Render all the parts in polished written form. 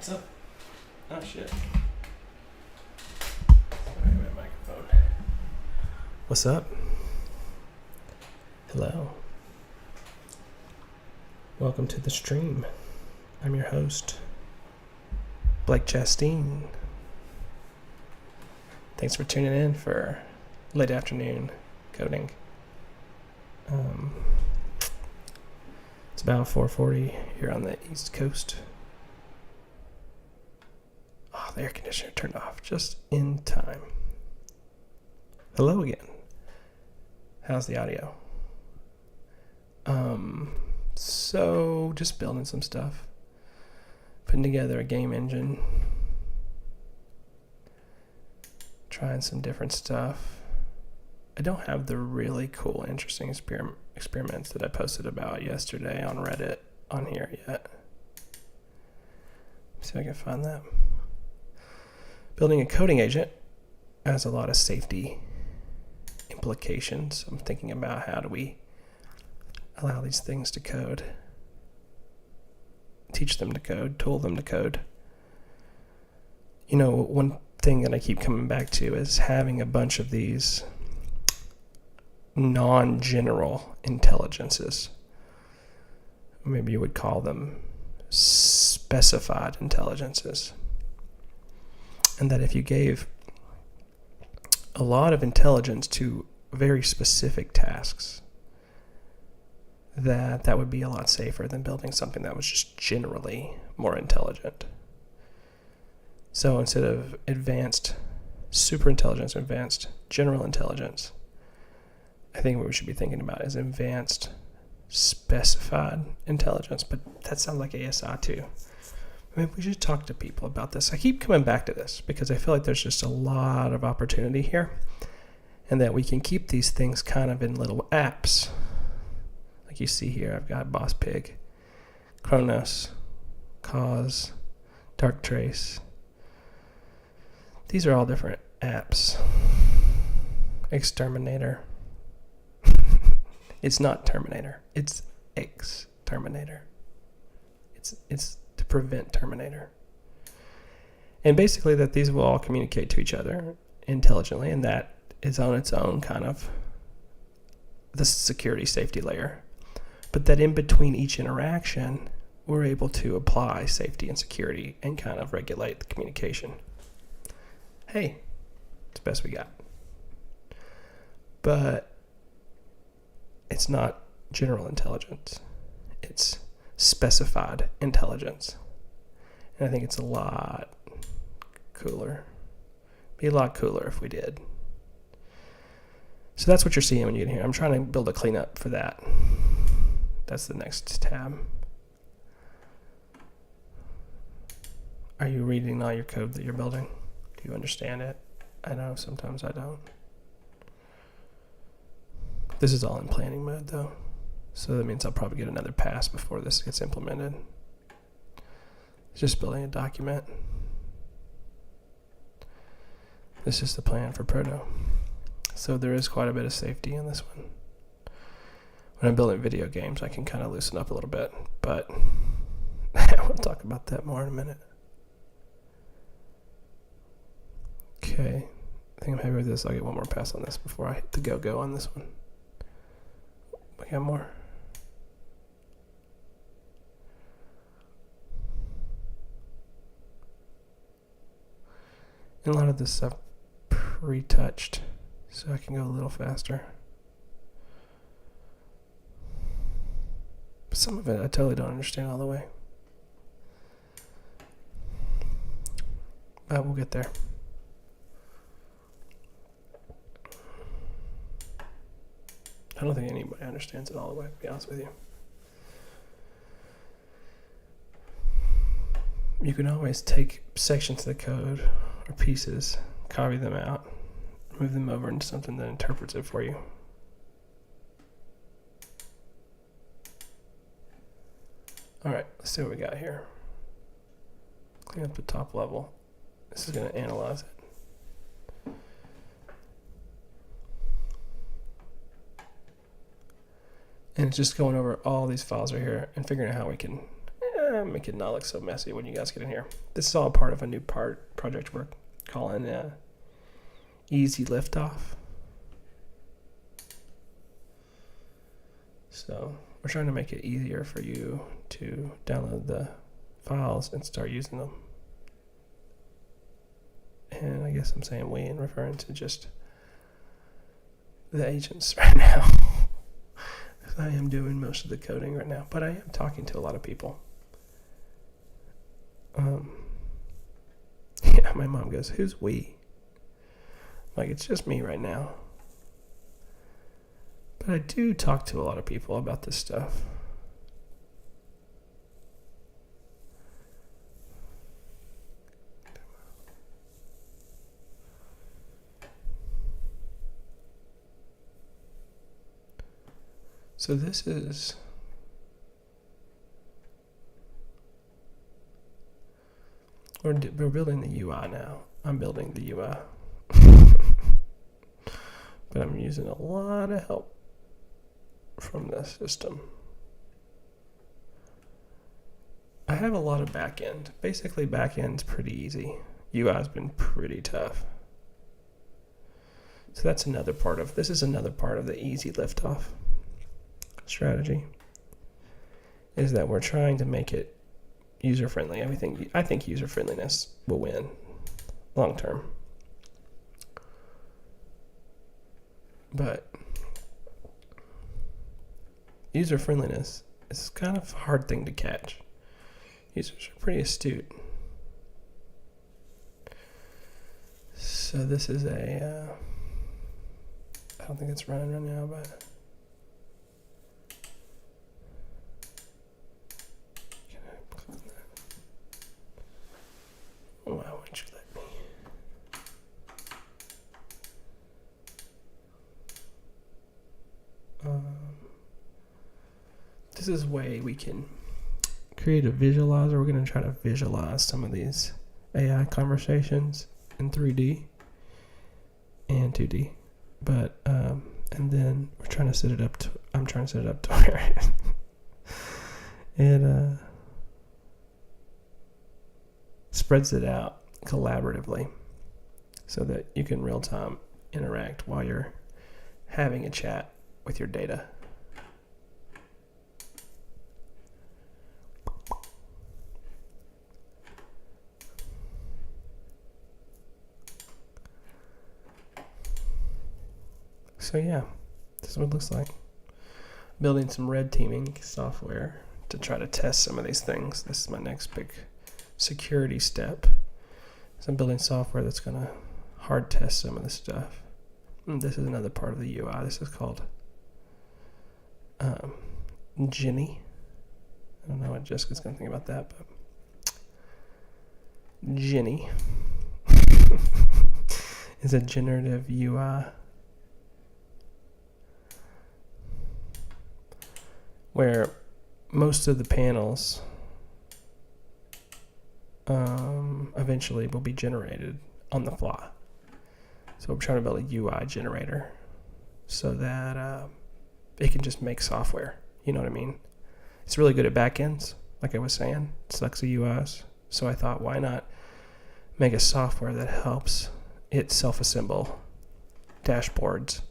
What's up? Oh shit. Sorry, my microphone. What's up? Hello. Welcome to the stream. I'm your host, Blake Chasteen. Thanks for tuning in for late afternoon coding. It's about 4:40 here on the East Coast. Oh, the air conditioner turned off just in time. Hello again. How's the audio? So just building some stuff. Putting together a game engine. Trying some different stuff. I don't have the really cool, interesting experiments that I posted about yesterday on Reddit on here yet. See if I can find that. Building a coding agent has a lot of safety implications. I'm thinking about how do we allow these things to code, teach them to code, tool them to code. You know, one thing that I keep coming back to is having a bunch of these non-general intelligences. Maybe you would call them specified intelligences. And that if you gave a lot of intelligence to very specific tasks, that would be a lot safer than building something that was just generally more intelligent. So instead of advanced superintelligence, advanced general intelligence, I think what we should be thinking about is advanced specified intelligence, but that sounds like ASI too. Maybe we should talk to people about this. I keep coming back to this because I feel like there's just a lot of opportunity here, and that we can keep these things kind of in little apps. Like you see here, I've got Boss Pig, Kronos, Cause, Darktrace. These are all different apps. Exterminator. It's not Terminator. It's Exterminator. It's to prevent Terminator. And basically that these will all communicate to each other intelligently, and that is on its own kind of the security safety layer. But that in between each interaction, we're able to apply safety and security and kind of regulate the communication. Hey, it's the best we got. But it's not general intelligence. It's specified intelligence. And I think it's a lot cooler. Be a lot cooler if we did. So that's what you're seeing when you get here. I'm trying to build a cleanup for that. That's the next tab. Are you reading all your code that you're building? Do you understand it? I know sometimes I don't. This is all in planning mode though. So that means I'll probably get another pass before this gets implemented. It's just building a document. This is the plan for Proto. So there is quite a bit of safety in this one. When I'm building video games, I can kind of loosen up a little bit, but we'll talk about that more in a minute. Okay, I think I'm happy with this. I'll get one more pass on this before I hit the go-go on this one. We got more. And a lot of this stuff pre-touched, so I can go a little faster. But some of it I totally don't understand all the way. But we'll get there. I don't think anybody understands it all the way, to be honest with you. You can always take sections of the code or pieces, copy them out, move them over into something that interprets it for you. All right, let's see what we got here. Clean up the top level. This is going to analyze it. And it's just going over all these files right here and figuring out how we can make it not look so messy when you guys get in here. This is all part of a new project we're calling Easy Liftoff. So we're trying to make it easier for you to download the files and start using them. And I guess I'm saying we and referring to just the agents right now. I am doing most of the coding right now, but I am talking to a lot of people. Yeah, my mom goes, "Who's we?" Like, it's just me right now. But I do talk to a lot of people about this stuff. So this is we're building the UI now. I'm building the UI. But I'm using a lot of help from the system. I have a lot of backend. Basically, backend's pretty easy. UI's been pretty tough. So that's another part of this is another part of the easy liftoff strategy. Is that we're trying to make it user friendly. I think user friendliness will win long term. But user friendliness is kind of a hard thing to catch. Users are pretty astute. So this is I don't think it's running right now, but can I click on that? Why won't you let me? This is a way we can create a visualizer. We're going to try to visualize some of these AI conversations in 3D and 2D. But, and then we're trying to set it up to, I'm trying to set it up to where it spreads it out collaboratively so that you can real time interact while you're having a chat with your data. So yeah, this is what it looks like. Building some red teaming software to try to test some of these things. This is my next big security step. So I'm building software that's going to hard test some of this stuff. And this is another part of the UI. This is called Ginny. I don't know what Jessica's going to think about that, but Ginny is a generative UI where most of the panels eventually will be generated on the fly. So I'm trying to build a UI generator so that it can just make software. You know what I mean? It's really good at backends, like I was saying. It sucks at UIs. So I thought, why not make a software that helps it self-assemble dashboards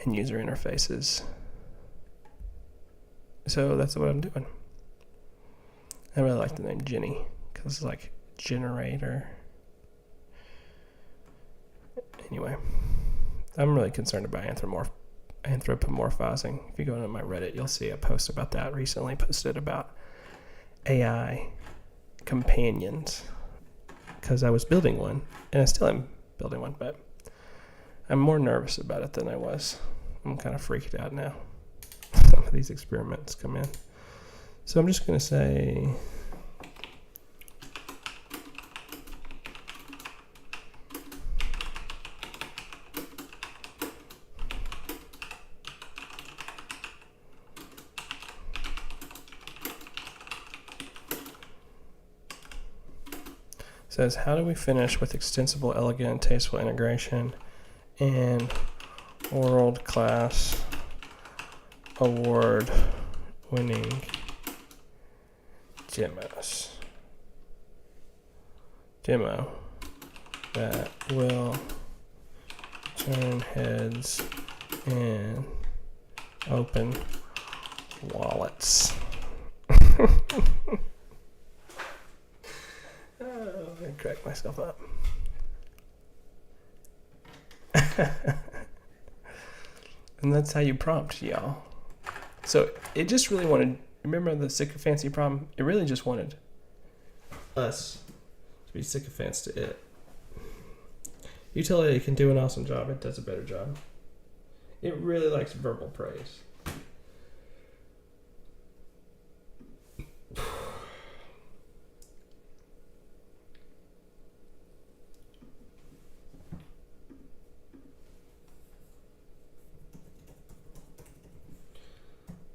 and user interfaces. So that's what I'm doing. I really like the name Ginny because it's like generator. Anyway, I'm really concerned about anthropomorphizing. If you go to my Reddit, you'll see a post about that recently posted about AI companions because I was building one and I still am building one, but I'm more nervous about it than I was. I'm kind of freaked out now. Some of these experiments come in. So I'm just going to say says, how do we finish with extensible, elegant, tasteful integration and world-class award-winning demo that will turn heads and open wallets. I cracked myself up. And that's how you prompt, y'all. So it just really wanted, remember the sycophancy problem? It really just wanted us to be sycophants to it. Utility can do an awesome job. It does a better job. It really likes verbal praise.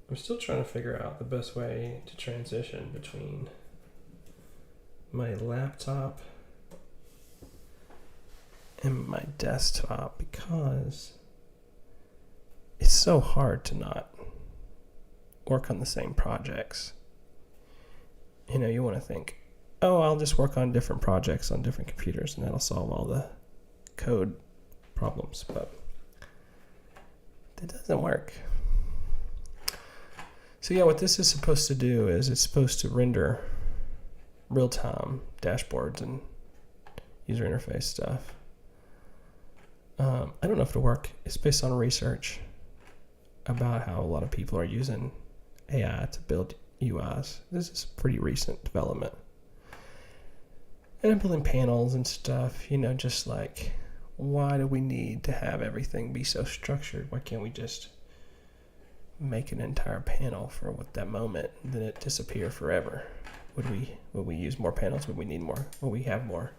I'm still trying to figure out the best way to transition between my laptop and my desktop because it's so hard to not work on the same projects. You know, you want to think, oh, I'll just work on different projects on different computers and that'll solve all the code problems, but that doesn't work. So yeah, what this is supposed to do is it's supposed to render real-time dashboards and user interface stuff. I don't know if it'll work. It's based on research about how a lot of people are using AI to build UIs. This is a pretty recent development. And I'm building panels and stuff, you know, just like, why do we need to have everything be so structured? Why can't we just make an entire panel for what that moment and then it disappear forever? Would we use more panels? Would we need more? Would we have more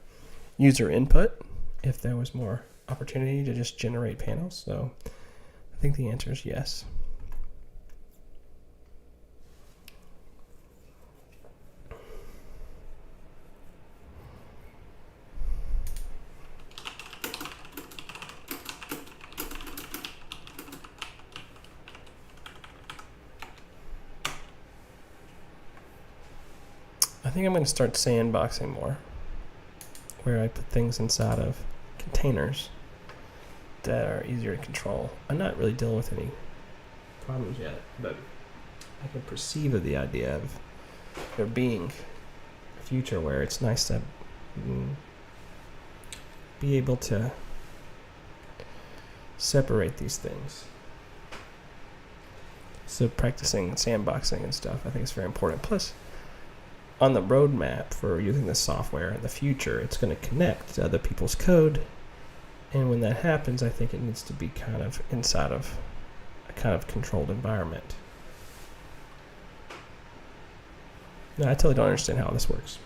user input if there was more opportunity to just generate panels? So I think the answer is yes. I think I'm going to start sandboxing more, where I put things inside of containers that are easier to control. I'm not really dealing with any problems yet, but I can perceive of the idea of there being a future where it's nice to be able to separate these things. So practicing sandboxing and stuff, I think is very important. Plus, on the roadmap for using this software in the future, it's going to connect to other people's code. And when that happens, I think it needs to be kind of inside of a kind of controlled environment. Now, I totally don't understand how this works,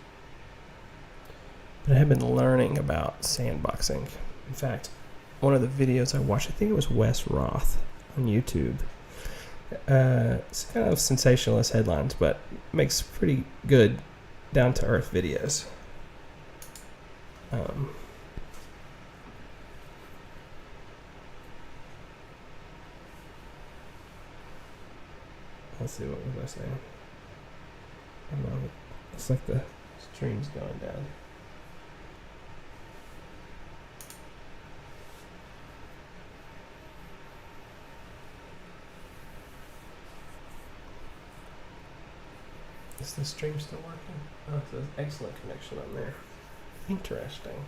but I have been learning about sandboxing. In fact, one of the videos I watched, I think it was Wes Roth on YouTube. It's kind of sensationalist headlines, but makes pretty good down-to-earth videos. Let's see, what was I saying? I don't know. Looks like the stream's going down. Is the stream still working? Oh, it's an excellent connection on there. Interesting.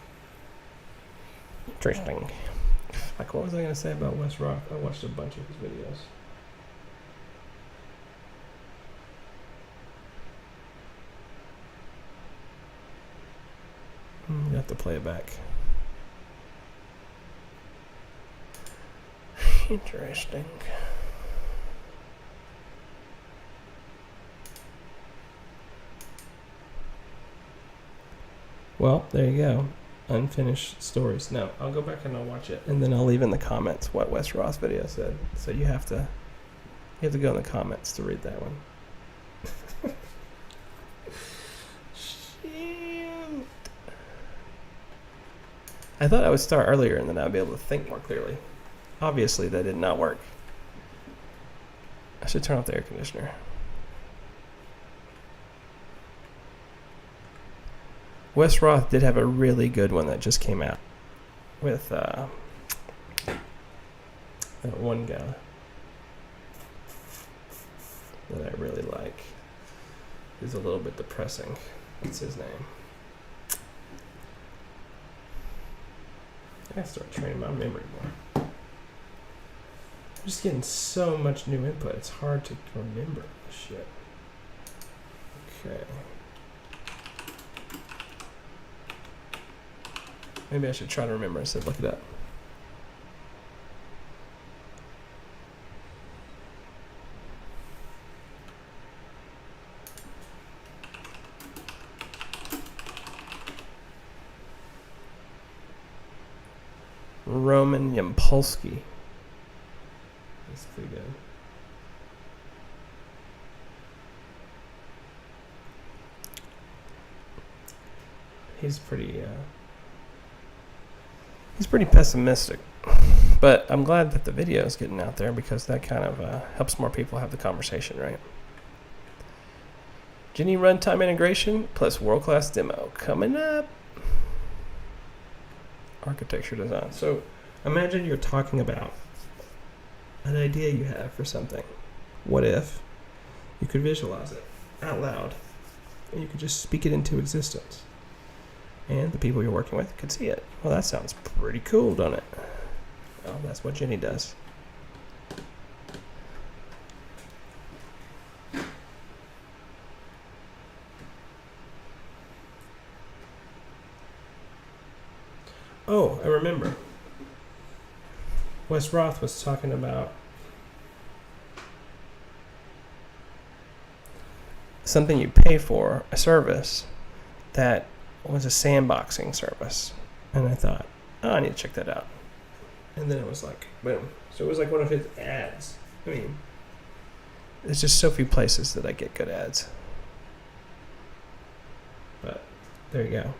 Like, what was I going to say about Wes Roth? I watched a bunch of his videos. You have to play it back. Interesting. Well, there you go. Unfinished stories. No, I'll go back and I'll watch it, and then I'll leave in the comments what Wes Roth's video said. So you have to go in the comments to read that one. Shoot. I thought I would start earlier and then I'd be able to think more clearly. Obviously, that did not work. I should turn off the air conditioner. Wes Roth did have a really good one that just came out with that one guy that I really like. He's a little bit depressing. What's his name? I gotta start training my memory more. I'm just getting so much new input. It's hard to remember this shit. Okay. Maybe I should try to remember instead of look it up. Roman Yampolsky. That's pretty good. He's pretty pessimistic, but I'm glad that the video is getting out there because that kind of helps more people have the conversation, right? Jenny runtime integration plus world-class demo coming up. Architecture design. So imagine you're talking about an idea you have for something. What if you could visualize it out loud and you could just speak it into existence and the people you're working with could see it? Well, that sounds pretty cool, doesn't it? Well, that's what Jenny does. Oh, I remember. Wes Roth was talking about something you pay for, a service that was a sandboxing service. And I thought, oh, I need to check that out. And then it was like, boom. So it was like one of his ads. I mean, there's just so few places that I get good ads. But there you go.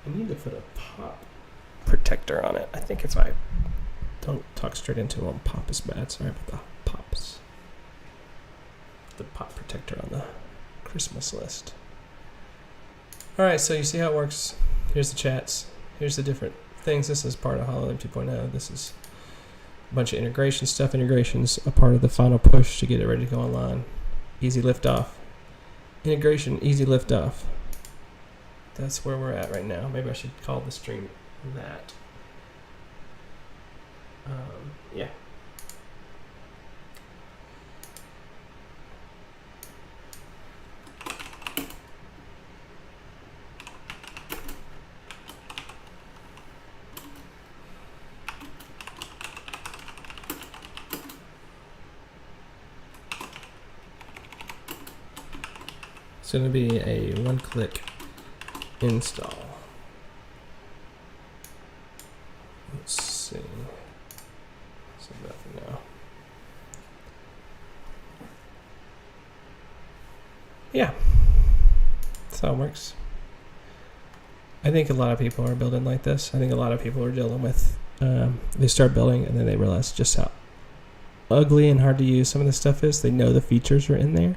I need to put a pop protector on it. I think if I don't talk straight into it, pop is bad. Sorry about the pops. The pop protector on the Christmas list. Alright, so you see how it works. Here's the chats. Here's the different things. This is part of HoloLens 2.0. This is a bunch of integration stuff. Integration's a part of the final push to get it ready to go online. Easy liftoff. Integration, easy liftoff. That's where we're at right now. Maybe I should call the stream that. Yeah. It's going to be a one-click install. Let's see. So nothing now. Yeah. That's how it works. I think a lot of people are building like this. I think a lot of people are dealing with, they start building and then they realize just how ugly and hard to use some of this stuff is. They know the features are in there.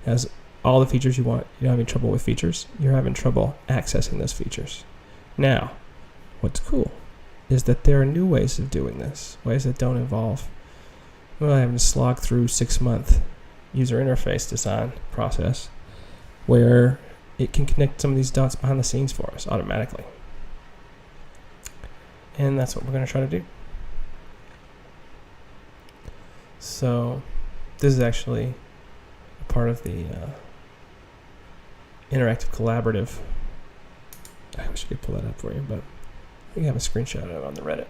As all the features you want, you're having trouble with features. You're having trouble accessing those features. Now, what's cool is that there are new ways of doing this, ways that don't involve having to slog through 6-month user interface design process, where it can connect some of these dots behind the scenes for us automatically. And that's what we're going to try to do. So this is actually a part of the interactive collaborative. I wish I could pull that up for you, but I think I have a screenshot of it on the Reddit.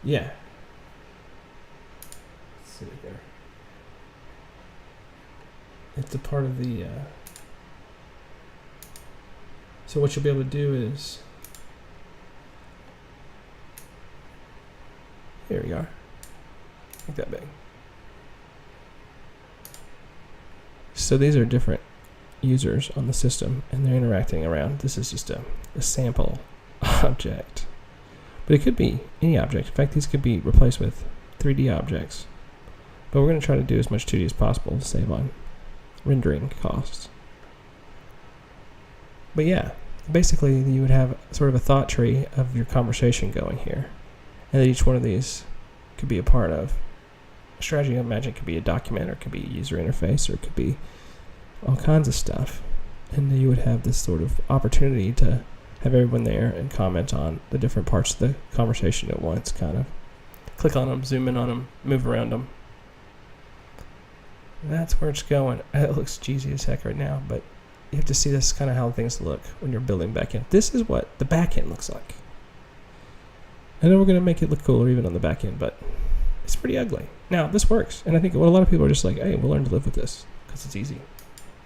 Yeah. Let's see here. It's a part of the. So what you'll be able to do is. Here we are. Make that big. So these are different users on the system and they're interacting around. This is just a sample object. But it could be any object. In fact, these could be replaced with 3D objects. But we're going to try to do as much 2D as possible to save on rendering costs. But yeah, basically you would have sort of a thought tree of your conversation going here. And that each one of these could be a part of a strategy. I imagine it could be a document, or it could be a user interface, or it could be all kinds of stuff. And you would have this sort of opportunity to have everyone there and comment on the different parts of the conversation at once, kind of. Click on them, zoom in on them, move around them. That's where it's going. It looks cheesy as heck right now, but you have to see this kind of how things look when you're building backend. This is what the backend looks like. I know we're going to make it look cooler even on the backend, but it's pretty ugly. Now, this works, and I think a lot of people are just like, hey, we'll learn to live with this because it's easy,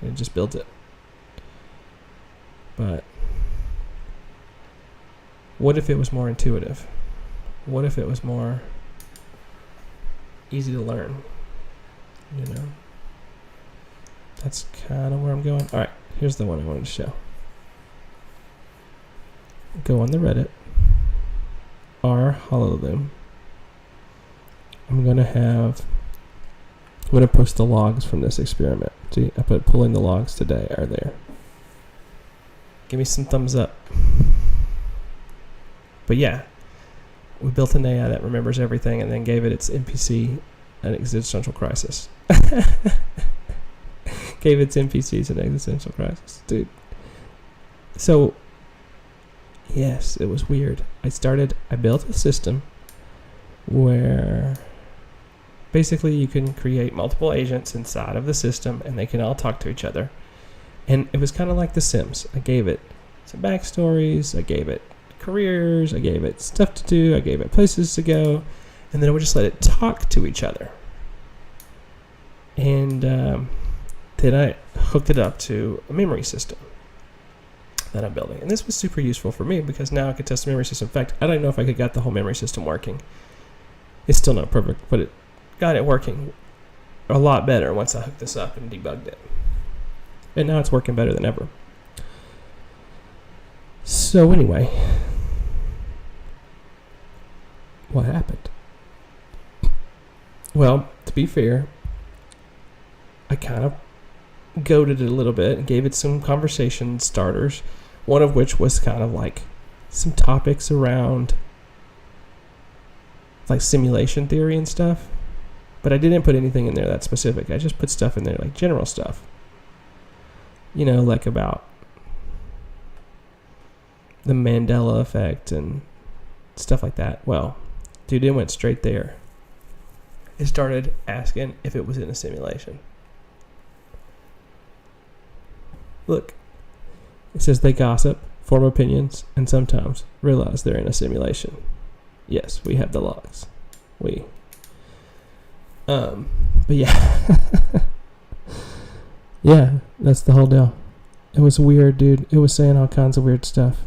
and it just builds it. But what if it was more intuitive? What if it was more easy to learn? You know? That's kind of where I'm going. All right, here's the one I wanted to show. Go on the Reddit, r/HoloLoom. I'm going to post the logs from this experiment. See, I put pulling the logs today are there. Give me some thumbs up. But yeah, we built an AI that remembers everything and then gave it its NPC an existential crisis. Gave its NPCs an existential crisis. Dude. So, yes, it was weird. I built a system where basically you can create multiple agents inside of the system and they can all talk to each other. And it was kind of like The Sims. I gave it some backstories, I gave it careers, I gave it stuff to do, I gave it places to go, and then I would just let it talk to each other. And then I hooked it up to a memory system that I'm building. And this was super useful for me because now I could test the memory system. In fact, I don't know if I could get the whole memory system working. It's still not perfect, but it got it working a lot better once I hooked this up and debugged it. And now it's working better than ever. So anyway, what happened? Well, to be fair, I kind of goaded it a little bit and gave it some conversation starters, one of which was kind of like some topics around like simulation theory and stuff. But I didn't put anything in there that's specific. I just put stuff in there like general stuff. You know, like about the Mandela effect and stuff like that. Well, dude, it went straight there. It started asking if it was in a simulation. Look, it says they gossip, form opinions, and sometimes realize they're in a simulation. Yes, we have the logs. But yeah. Yeah, that's the whole deal. It was weird, dude. It was saying all kinds of weird stuff.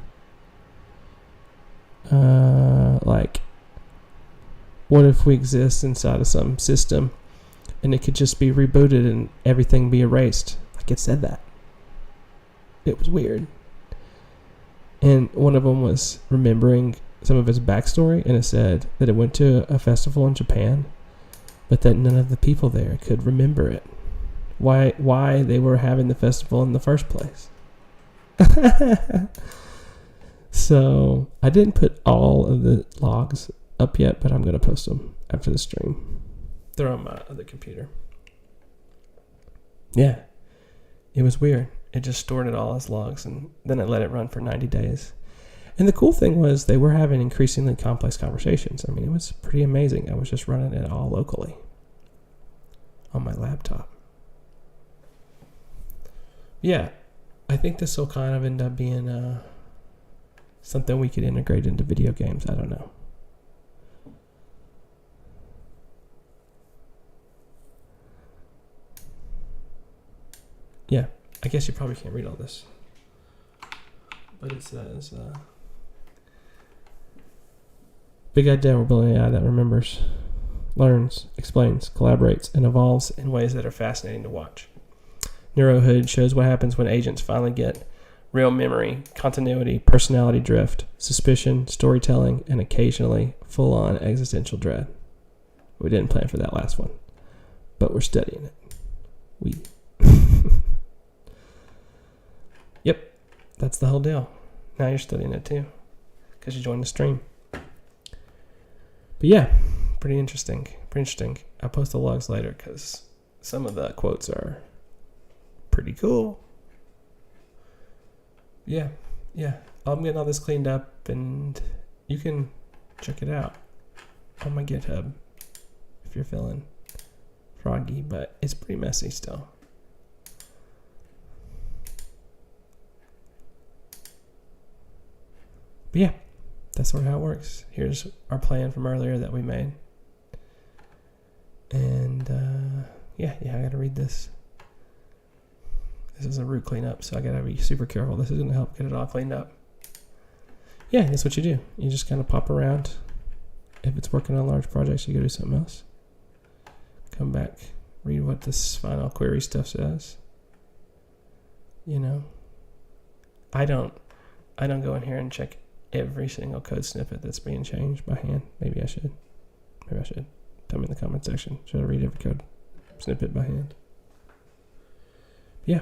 Like, what if we exist inside of some system and it could just be rebooted and everything be erased? Like, it said that. It was weird. And one of them was remembering some of its backstory, and it said that it went to a festival in Japan, but that none of the people there could remember it. Why they were having the festival in the first place. So I didn't put all of the logs up yet, but I'm going to post them after the stream. They're on my other computer. Yeah, it was weird. It just stored it all as logs, and then I let it run for 90 days. And the cool thing was they were having increasingly complex conversations. I mean, it was pretty amazing. I was just running it all locally on my laptop. Yeah, I think this will kind of end up being something we could integrate into video games. I don't know. Yeah, I guess you probably can't read all this. But it says, big idea, we're building AI that remembers, learns, explains, collaborates, and evolves in ways that are fascinating to watch. Neurohood shows what happens when agents finally get real memory, continuity, personality drift, suspicion, storytelling, and occasionally full-on existential dread. We didn't plan for that last one. but we're studying it. Yep, that's the whole deal. Now you're studying it too, because you joined the stream. But yeah, pretty interesting. I'll post the logs later because some of the quotes are pretty cool. Yeah. I'm getting all this cleaned up, and you can check it out on my GitHub if you're feeling froggy, but it's pretty messy still. But yeah, that's sort of how it works. Here's our plan from earlier that we made. And yeah, I gotta read this. This is a root cleanup, so I gotta be super careful. This is gonna help get it all cleaned up. Yeah, that's what you do. You just kind of pop around. If it's working on large projects, you go do something else. Come back, read what this final query stuff says. You know, I don't go in here and check every single code snippet that's being changed by hand. Maybe I should. Tell me in the comment section. Should I read every code snippet by hand? Yeah,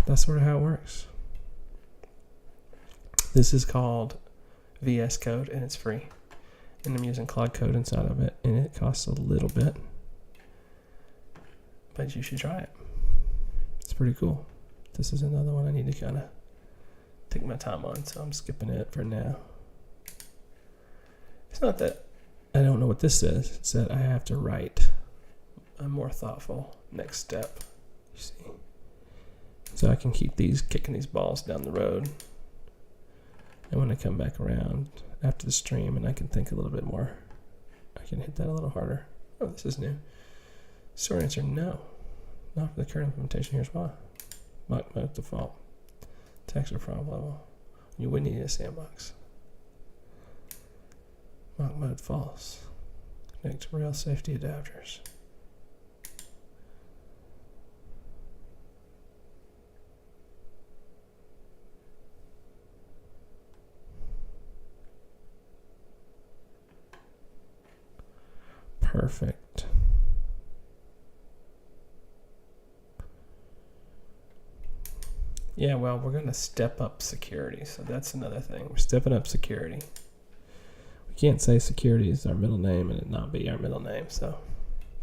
that's sort of how it works. This is called VS Code, and it's free. And I'm using Claude Code inside of it, and it costs a little bit. But you should try it. It's pretty cool. This is another one I need to kind of take my time on, so I'm skipping it for now. It's not that I don't know what this says. It's that I have to write a more thoughtful next step, you see. So I can keep kicking these balls down the road. And when I come back around after the stream and I can think a little bit more, I can hit that a little harder. Oh, this is new. Short answer, no. Not for the current implementation. Here's why. Mock mode default. Text or prompt level. You would need a sandbox. Mock mode false. Connect to rail safety adapters. Perfect. Yeah, well, we're going to step up security. So that's another thing. We're stepping up security. We can't say security is our middle name and it not be our middle name. So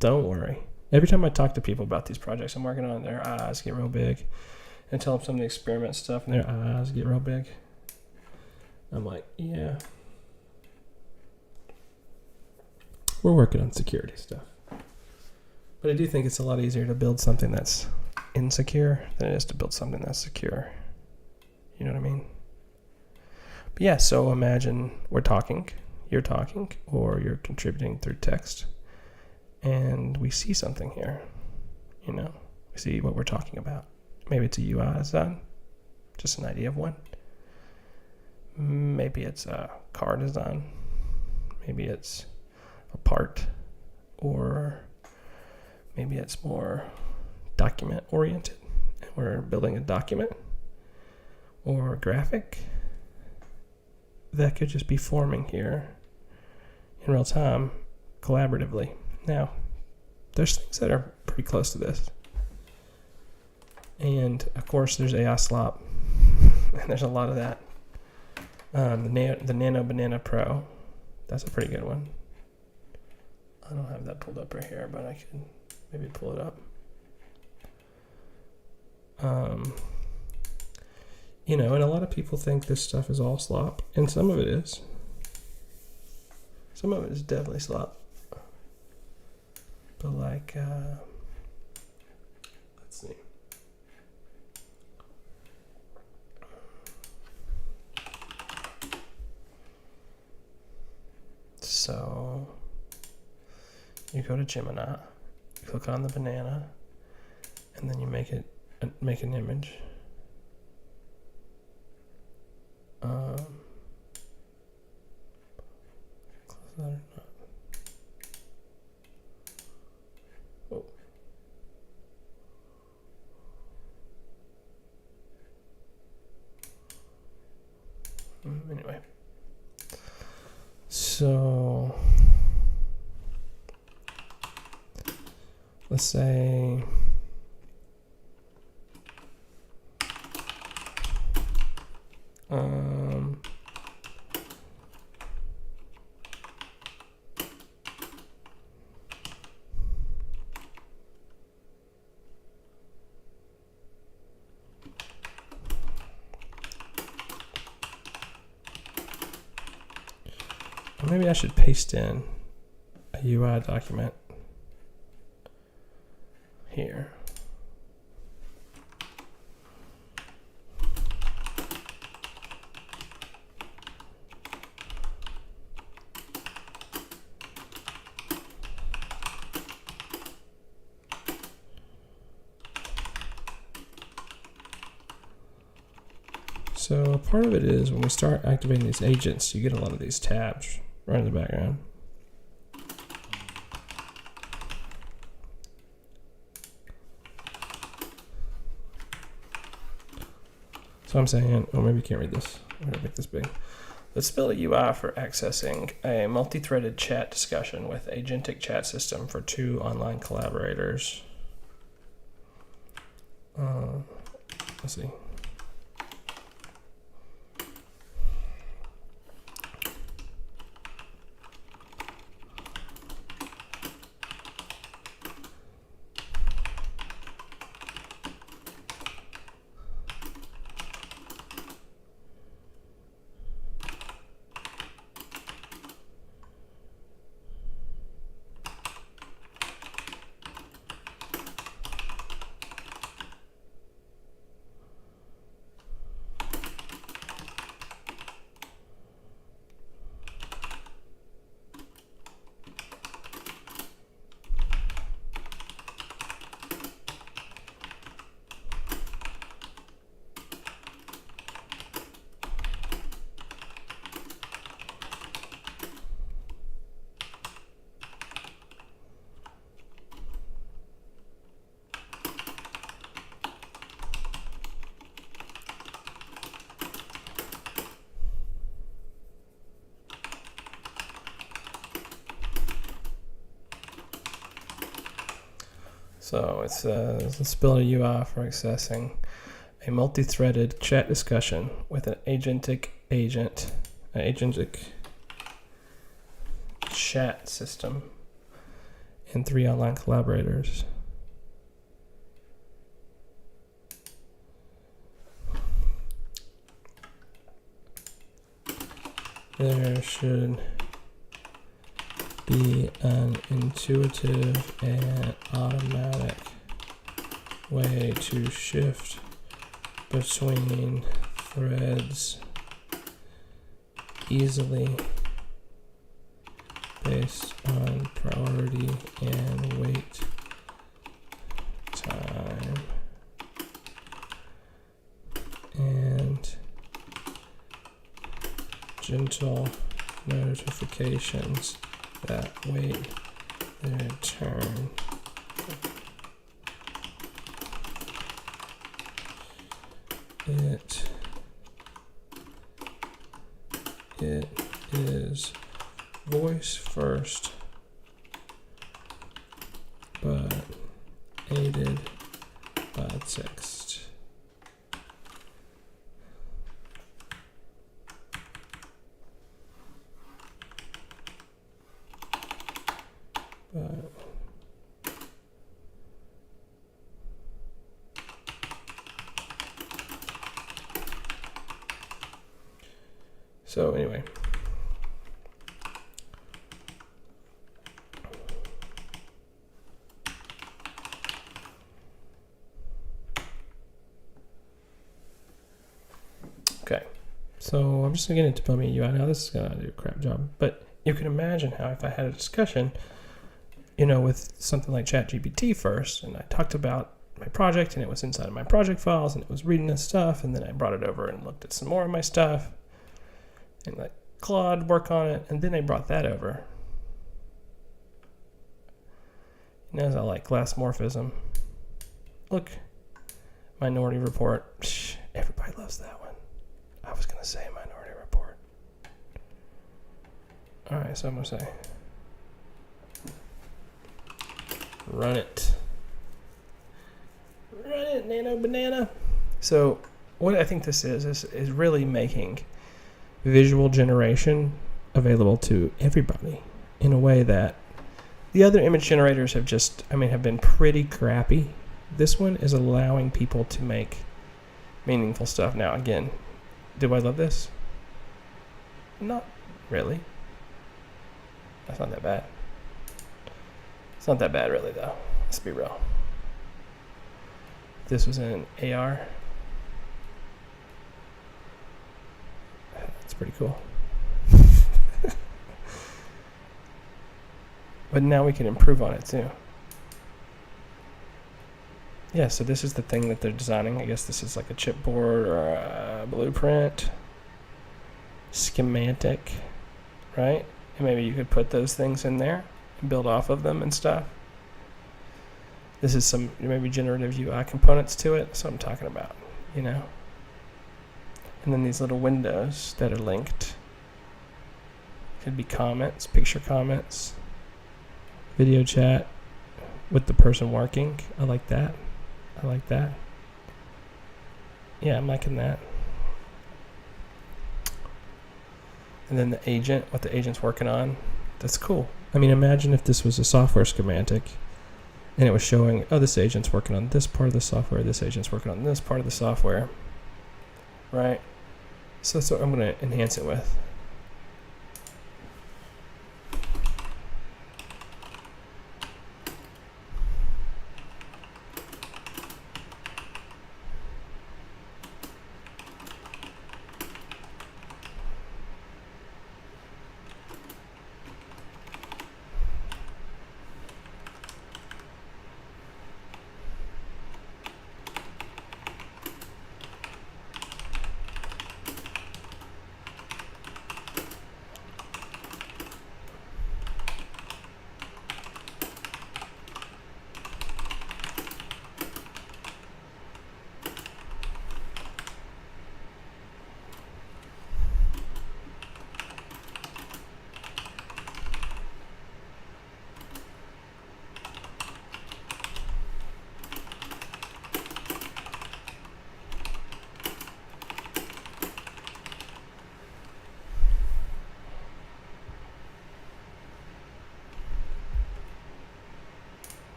don't worry. Every time I talk to people about these projects I'm working on, their eyes get real big. And tell them some of the experiment stuff and their eyes get real big. I'm like, yeah. We're working on security stuff. But I do think it's a lot easier to build something that's insecure than it is to build something that's secure. You know what I mean? But yeah, so imagine you're talking, or you're contributing through text, and we see something here. You know, we see what we're talking about. Maybe it's a UI design, just an idea of one. Maybe it's a car design. Maybe it's a part, or maybe it's more document oriented and we're building a document or a graphic that could just be forming here in real time collaboratively. Now, there's things that are pretty close to this, and of course there's AI slop, and there's a lot of that. The Nano Banana Pro, that's a pretty good one. I don't have that pulled up right here, but I can maybe pull it up. You know, and a lot of people think this stuff is all slop, and some of it is. Some of it is definitely slop. But like, let's see. So you go to Gemini, you click on the banana, and then you make an image. Close that or not? Oh. Anyway, so let's say maybe I should paste in a UI document here. So part of it is when we start activating these agents, you get a lot of these tabs right in the background. So I'm saying, oh, maybe you can't read this. I'm gonna make this big. Let's build a UI for accessing a multi-threaded chat discussion with agentic chat system for 2 online collaborators. Let's see. So it says, let's build a UI for accessing a multi-threaded chat discussion with an agentic chat system and 3 online collaborators. There should be an intuitive and automatic way to shift between threads easily based on priority and wait time and gentle notifications that wait their turn. It is voice first, but aided by text. So anyway, okay, so I'm just gonna get into building a UI now. This is gonna do a crap job, but you can imagine how if I had a discussion, you know, with something like ChatGPT first, and I talked about my project, and it was inside of my project files, and it was reading this stuff, and then I brought it over and looked at some more of my stuff, and let Claude work on it, and then I brought that over. And as I like glassmorphism, look, Minority Report. Psh, everybody loves that one. I was gonna say Minority Report. All right, so I'm gonna say run it. banana. So what I think this is really making visual generation available to everybody in a way that the other image generators have been pretty crappy. This one is allowing people to make meaningful stuff. Now, again, do I love this? Not really. That's not that bad. It's not that bad, really, though. Let's be real. This was in AR. That's pretty cool. But now we can improve on it, too. Yeah, so this is the thing that they're designing. I guess this is like a chipboard or a blueprint. Schematic, right? And maybe you could put those things in there and build off of them and stuff. This is some maybe generative UI components to it. That's what I'm talking about, you know? And then these little windows that are linked. Could be comments, picture comments, video chat with the person working. I like that. I like that. Yeah, I'm liking that. And then the agent, what the agent's working on. That's cool. I mean, imagine if this was a software schematic and it was showing, oh, this agent's working on this part of the software, this agent's working on this part of the software, right? So that's what I'm going to enhance it with.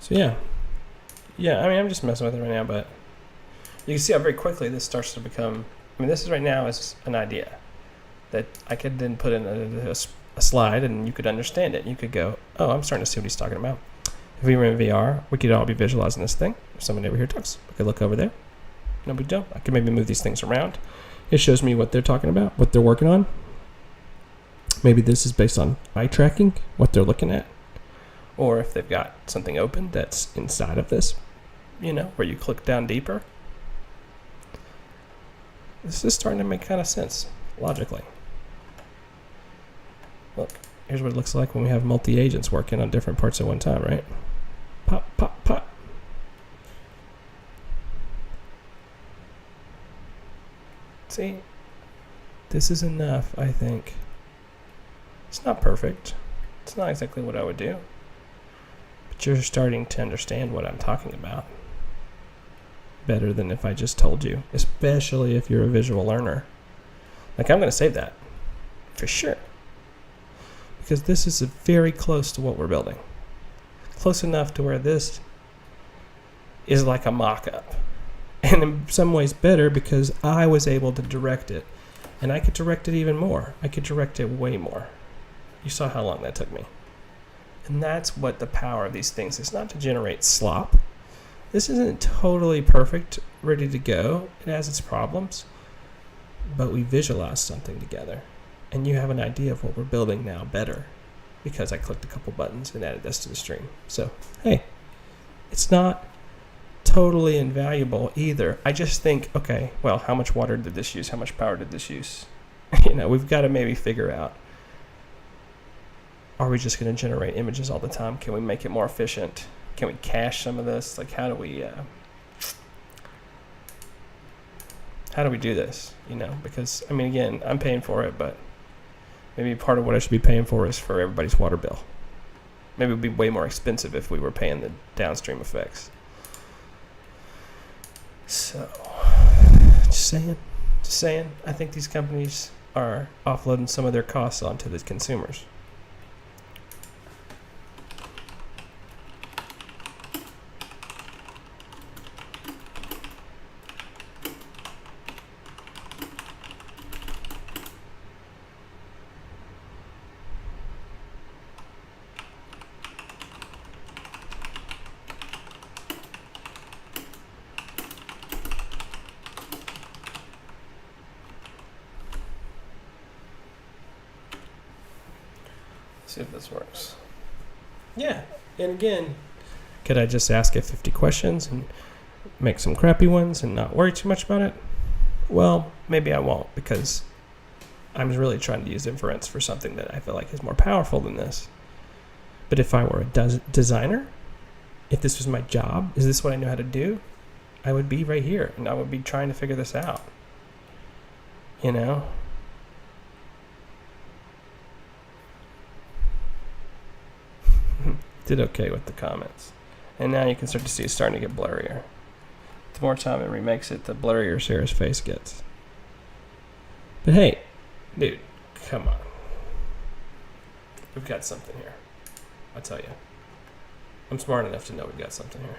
So yeah, I mean, I'm just messing with it right now, but you can see how very quickly this starts to become, I mean, this is right now is an idea that I could then put in a slide and you could understand it. You could go, oh, I'm starting to see what he's talking about. If we were in VR, we could all be visualizing this thing. If somebody over here talks, I could look over there. No big deal. I could maybe move these things around. It shows me what they're talking about, what they're working on. Maybe this is based on eye tracking, what they're looking at. Or if they've got something open that's inside of this, you know, where you click down deeper. This is starting to make kind of sense, logically. Look, here's what it looks like when we have multi-agents working on different parts at one time, right? Pop, pop, pop. See, this is enough, I think. It's not perfect. It's not exactly what I would do. But you're starting to understand what I'm talking about better than if I just told you, especially if you're a visual learner. Like, I'm going to save that for sure, because this is very close to what we're building. Close enough to where this is like a mock-up. And in some ways better because I was able to direct it. And I could direct it even more. I could direct it way more. You saw how long that took me. And that's what the power of these things is. Not to generate slop. This isn't totally perfect, ready to go. It has its problems. But we visualize something together. And you have an idea of what we're building now better. Because I clicked a couple buttons and added this to the stream. So, hey, it's not totally invaluable either. I just think, okay, well, how much water did this use? How much power did this use? You know, we've got to maybe figure out, are we just going to generate images all the time? Can we make it more efficient? Can we cache some of this? Like, how do we do this? You know, because, I mean, again, I'm paying for it, but maybe part of what I should be paying for is for everybody's water bill. Maybe it would be way more expensive if we were paying the downstream effects. So, just saying, I think these companies are offloading some of their costs onto the consumers. See if this works. Yeah, and again, could I just ask it 50 questions and make some crappy ones and not worry too much about it? Well, maybe I won't, because I'm really trying to use inference for something that I feel like is more powerful than this. But if I were a designer, if this was my job, is this what I know how to do? I would be right here, and I would be trying to figure this out. You know? Did okay with the comments. And now you can start to see it's starting to get blurrier. The more time it remakes it, the blurrier Sarah's face gets. But hey, dude, come on. We've got something here. I tell you. I'm smart enough to know we've got something here.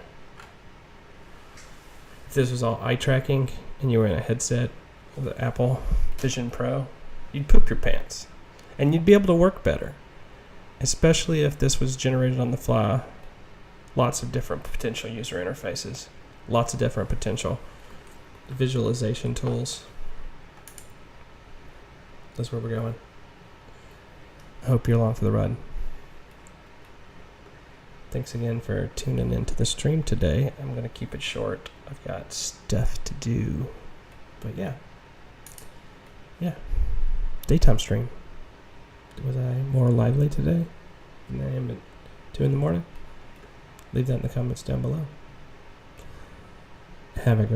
If this was all eye tracking and you were in a headset with the Apple Vision Pro, you'd poop your pants. And you'd be able to work better. Especially if this was generated on the fly. Lots of different potential user interfaces. Lots of different potential visualization tools. That's where we're going. I hope you're along for the ride. Thanks again for tuning into the stream today. I'm going to keep it short. I've got stuff to do. But yeah. Daytime stream. Was I more lively today than I am at 2 in the morning? Leave that in the comments down below. Have a great